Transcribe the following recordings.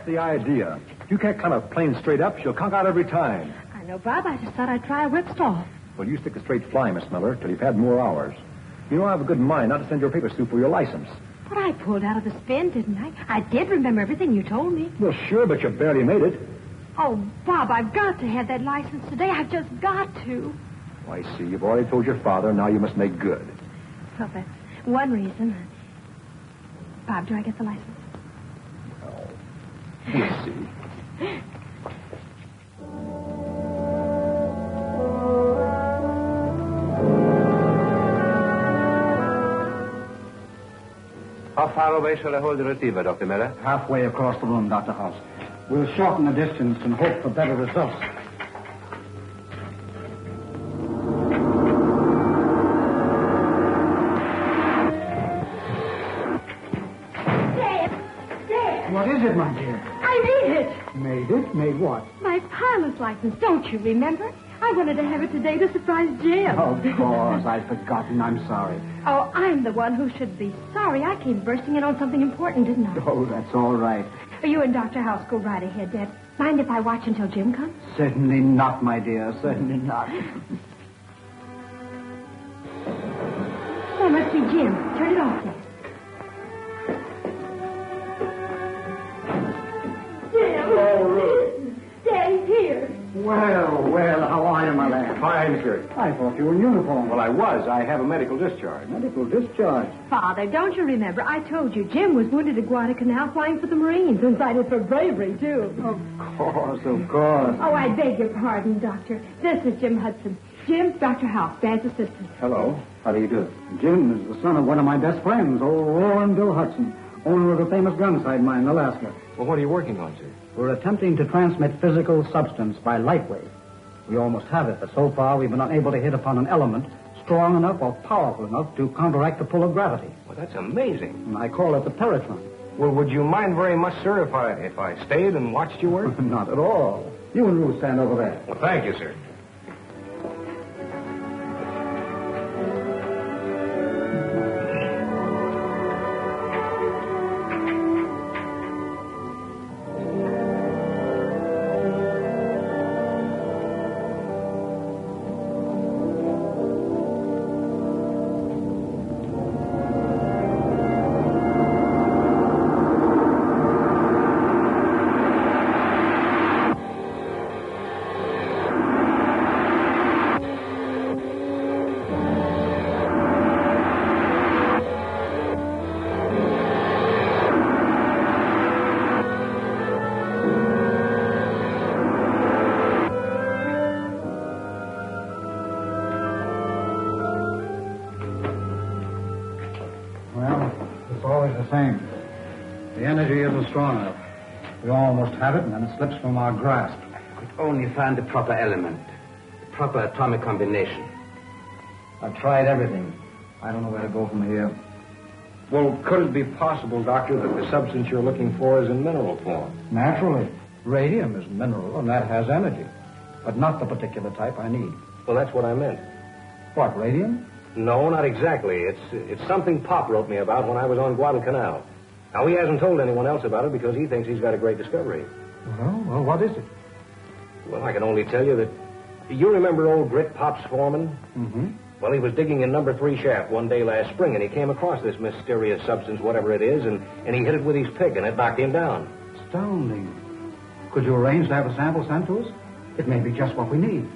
the idea. If you can't climb a plane straight up, she'll conk out every time. I know, Bob. I just thought I'd try a whipstall. Well, you stick to straight flying, Miss Miller, till you've had more hours. You know, I have a good mind not to send your papers through for your license. But I pulled out of the spin, didn't I? I did remember everything you told me. Well, sure, but you barely made it. Oh, Bob, I've got to have that license today. I've just got to. Oh, I see. You've already told your father, now you must make good. Well, that's one reason. Bob, do I get the license? Oh, we'll see. How far away shall I hold the receiver, Dr. Miller? Halfway across the room, Dr. House. We'll shorten the distance and hope for better results. Dad! What is it, my dear? I made it! Made it? Made what? My pilot's license, don't you remember? I wanted to have it today to surprise Jim. Of course. I'd forgotten. I'm sorry. Oh, I'm the one who should be sorry. I came bursting in on something important, didn't I? Oh, that's all right. You and Dr. House go right ahead, Dad. Mind if I watch until Jim comes? Certainly not, my dear. Certainly not. That must be Jim. Turn it off, Dad. Jim! Oh, Ruth. Daddy's here. Well, how are you, my lad? Fine, sir. I thought you were in uniform. Well, I was. I have a medical discharge. Medical discharge. Father, don't you remember? I told you Jim was wounded at Guadalcanal flying for the Marines and cited for bravery, too. Of course. Oh, I beg your pardon, Doctor. This is Jim Hudson. Jim, Dr. House, Dad's assistant. Hello. How do you do? Jim is the son of one of my best friends, old Roaring Bill Hudson, owner of the famous gun sight mine in Alaska. Well, what are you working on, sir? We're attempting to transmit physical substance by light wave. We almost have it, but so far we've been unable to hit upon an element strong enough or powerful enough to counteract the pull of gravity. Well, that's amazing. And I call it the peritron. Well, would you mind very much, sir, if I stayed and watched you work? Not at all. You and Ruth stand over there. Well, thank you, sir. Same. The energy isn't strong enough. We almost have it, and then it slips from our grasp. Could only find the proper element, the proper atomic combination. I've tried everything. I don't know where to go from here. Well, could it be possible, Doctor, that the substance you're looking for is in mineral form? Naturally. Radium is mineral, and that has energy. But not the particular type I need. Well, that's what I meant. What, radium? No, not exactly. It's something Pop wrote me about when I was on Guadalcanal. Now, he hasn't told anyone else about it because he thinks he's got a great discovery. Well, what is it? Well, I can only tell you that... You remember old Grit Pop's foreman? Mm-hmm. Well, he was digging in number 3 shaft one day last spring, and he came across this mysterious substance, whatever it is, and he hit it with his pick, and it knocked him down. Astounding. Could you arrange to have a sample sent to us? It may be just what we need.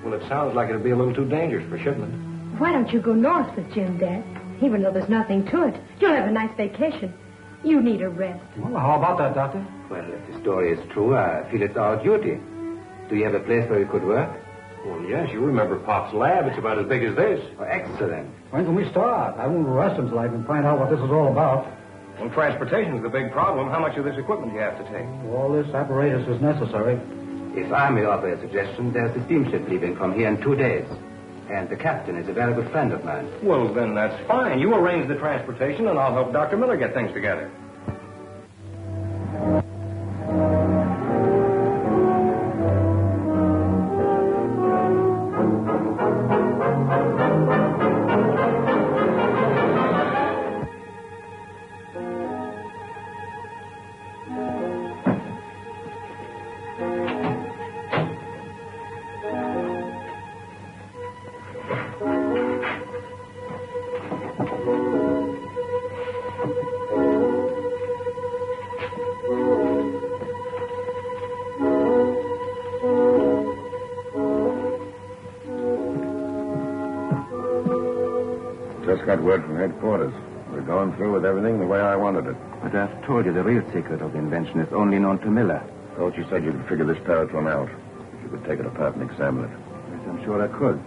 Well, it sounds like it'd be a little too dangerous for shipment. Why don't you go north with Jim, Dad? Even though there's nothing to it. You'll have a nice vacation. You need a rest. Well, how about that, Doctor? Well, if the story is true, I feel it's our duty. Do you have a place where we could work? Well, yes, you remember Pop's lab. It's about as big as this. Oh, excellent. When can we start? I won't rest until I can find out what this is all about. Well, transportation's the big problem. How much of this equipment do you have to take? All this apparatus is necessary. If I may offer a suggestion, there's a steamship leaving from here in 2 days. And the captain is a very good friend of mine. Well, then that's fine. You arrange the transportation, and I'll help Dr. Miller get things together. Just got word from headquarters. We're going through with everything the way I wanted it. But I've told you the real secret of the invention is only known to Miller. Thought you said you could figure this Peritron out. If you could take it apart and examine it. Yes, I'm sure I could.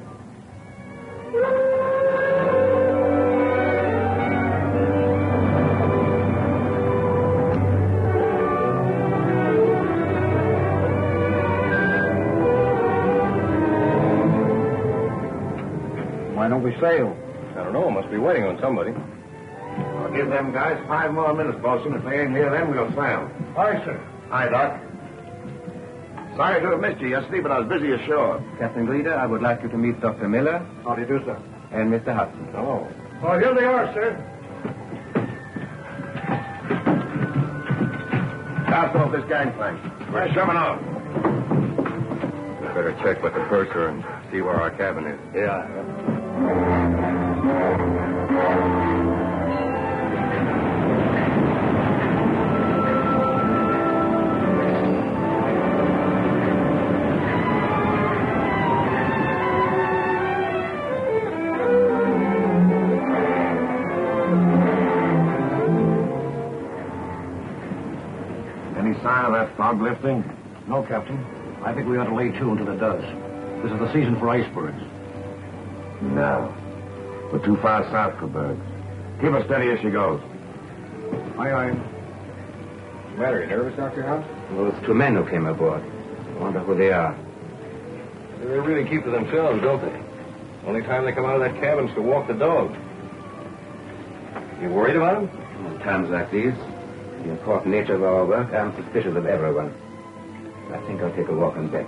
Why don't we sail? I don't know. Must be waiting on somebody. I'll give them guys 5 more minutes, Bosun. If they ain't here, then we'll sail. Aye, sir. Hi, Doc. Sorry to have missed you yesterday, but I was busy ashore. Captain Greeder, I would like you to meet Dr. Miller How do you do, sir? and Mr. Hudson. Oh. Oh, here they are, sir. Cast off this gangplank. We're shoving off. We better check with the purser and see where our cabin is. Yeah. Any sign of that fog lifting? No, Captain. I think we ought to lay to until it does. This is the season for icebergs. No. We're too far south for bergs. Keep her steady as she goes. Aye, aye. What's the matter? You nervous, Dr. House? Well, it's 2 men who came aboard. I wonder who they are. They really keep to themselves, don't they? Only time they come out of that cabin's to walk the dog. You worried about them? In times like these, the important nature of our work, I'm suspicious of everyone. I think I'll take a walk on deck.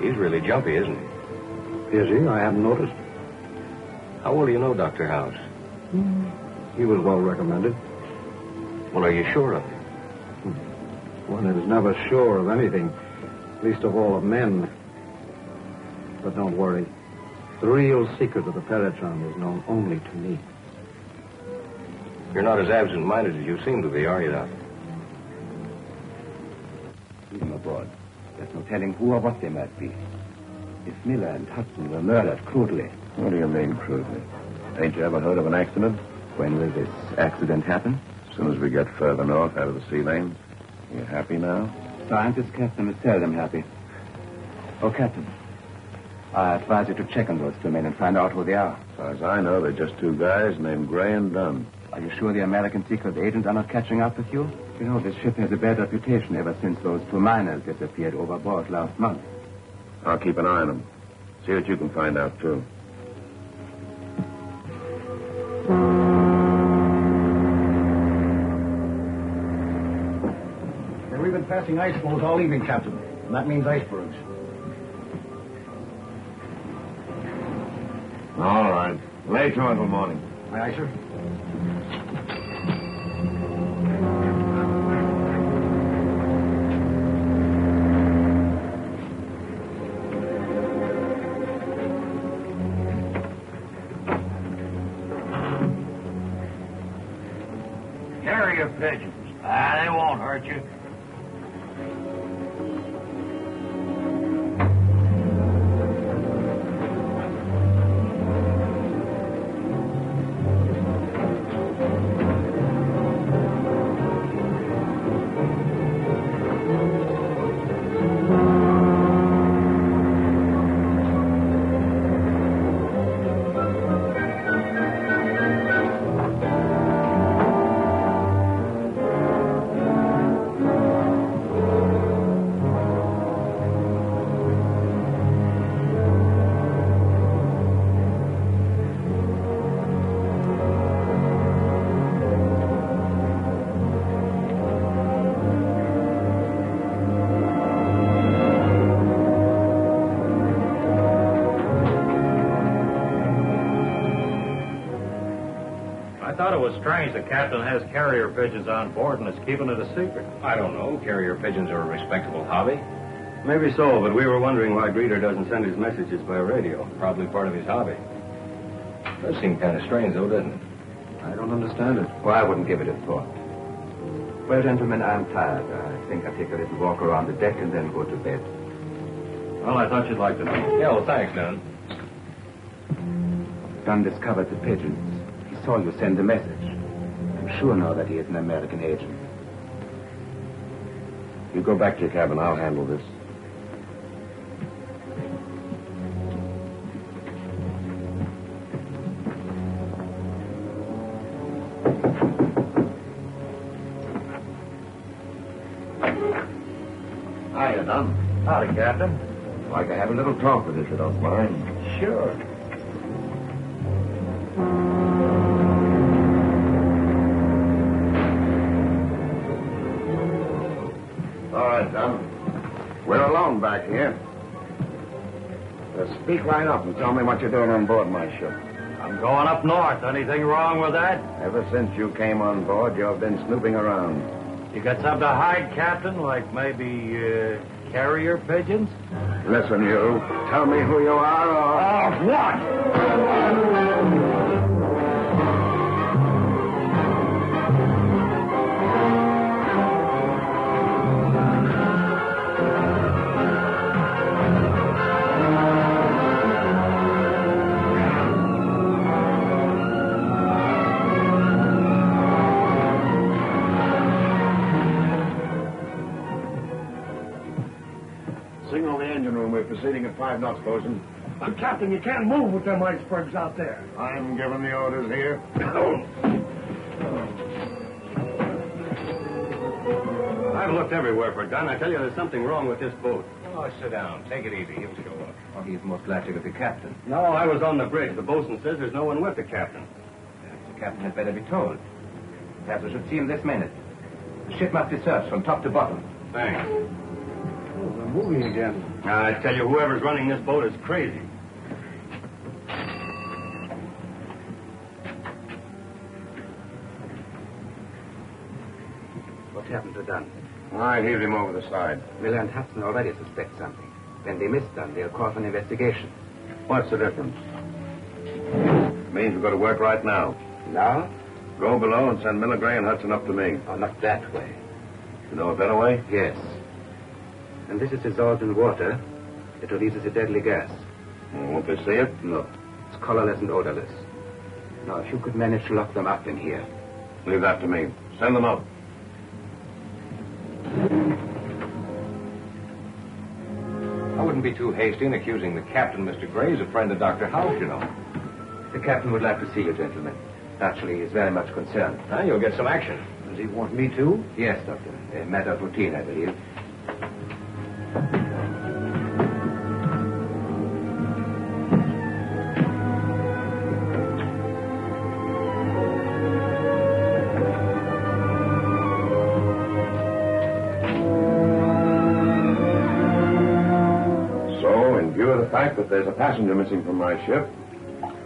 He's really jumpy, isn't he? Is he? I haven't noticed. How well do you know Dr. House? He was well recommended. Well, are you sure of it? One is never sure of anything, least of all of men. But don't worry. The real secret of the Peritron is known only to me. You're not as absent-minded as you seem to be, are you, Doc? Leave them aboard. There's no telling who or what they might be. If Miller and Hudson were murdered crudely, What do you mean, crudely? Ain't you ever heard of an accident? when will this accident happen? As soon as we get further north out of the sea lane. You happy now? Scientists, Captain, is seldom happy. Oh, Captain, I advise you to check on those 2 men and find out who they are. As far as I know, they're just 2 guys named Gray and Dunn. Are you sure the American secret agents are not catching up with you? You know, this ship has a bad reputation ever since those 2 miners disappeared overboard last month. I'll keep an eye on them. See what you can find out, too. We've been passing ice floes all evening, Captain. And that means icebergs. All right. Lay to until morning. Aye, aye, sir. Carrier pigeons. They won't hurt you. I thought it was strange the captain has carrier pigeons on board and is keeping it a secret. I don't know. Carrier pigeons are a respectable hobby. Maybe so, but we were wondering why Greeder doesn't send his messages by radio. Probably part of his hobby. Does seem kind of strange, though, doesn't it? I don't understand it. Well, I wouldn't give it a thought. Well, gentlemen, I'm tired. I think I'll take a little walk around the deck and then go to bed. Well, I thought you'd like to know. Yeah, well, thanks, Dunn. Dunn discovered the pigeons. He saw you send a message. I'm sure now that he is an American agent. You go back to your cabin. I'll handle this. Hiya, Dunn. Howdy, Captain. I'd like to have a little talk with you, if you don't mind. Sure. All right, Dunn. We're alone back here. Speak right up and tell me what you're doing on board my ship. I'm going up north. Anything wrong with that? Ever since you came on board, you've been snooping around. You got something to hide, Captain? Like maybe carrier pigeons? Listen, you. Tell me who you are or... What? Signal the engine room. We're proceeding at 5 knots, bosun. Captain, you can't move with them icebergs out there. I'm giving the orders here. I've looked everywhere for Dunn. I tell you, there's something wrong with this boat. Oh, sit down. Take it easy. He'll show up. Oh, he's most likely with the captain. No, I was on the bridge. The bosun says there's no one with the captain. Perhaps the captain had better be told. Perhaps we should see him this minute. The ship must be searched from top to bottom. Thanks. Oh, they're moving again. I tell you, whoever's running this boat is crazy. What happened to Dunn? I heaved him over the side. Miller and Hudson already suspect something. When they miss Dunn, they'll call for an investigation. What's the difference? Means we've got to work right now. Now? Go below and send Miller, Gray, and Hudson up to me. Oh, not that way. You know a better way? Yes. When this is dissolved in water, it releases a deadly gas. Won't they see it? No. It's colorless and odorless. Now, if you could manage to lock them up in here. Leave that to me. Send them up. I wouldn't be too hasty in accusing the captain. Mr. Gray's a friend of Dr. House, you know. The captain would like to see you, gentlemen. Naturally, he's very much concerned. Now, you'll get some action. Does he want me to? Yes, Doctor. A matter of routine, I believe. So, in view of the fact that there's a passenger missing from my ship,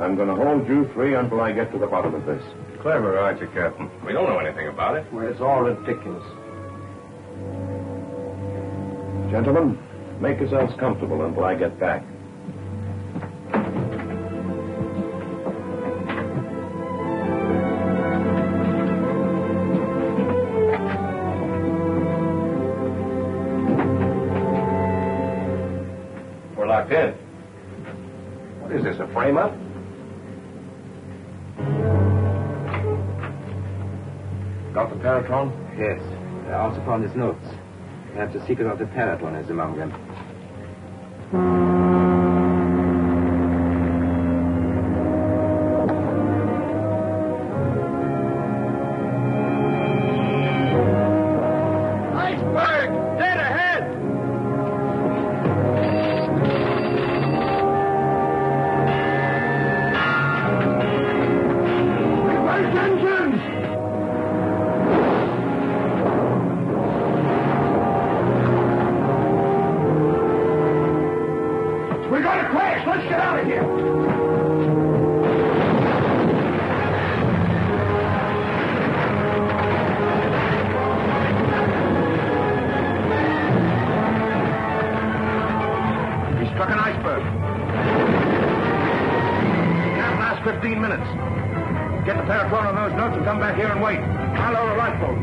I'm going to hold you three until I get to the bottom of this. Clever, aren't you, Captain? We don't know anything about it. Well, it's all ridiculous. Gentlemen, make yourselves comfortable until I get back. We're locked in. What is this, a frame-up? Got the Paratron? Yes. I also found his notes. Perhaps the secret of the Paratron is among them. Iceberg! Dead ahead! Reverse engines! We're going to crash! Let's get out of here! We struck an iceberg. Can't last 15 minutes. Get the Paratron on those notes and come back here and wait. I'll lower a lifeboat.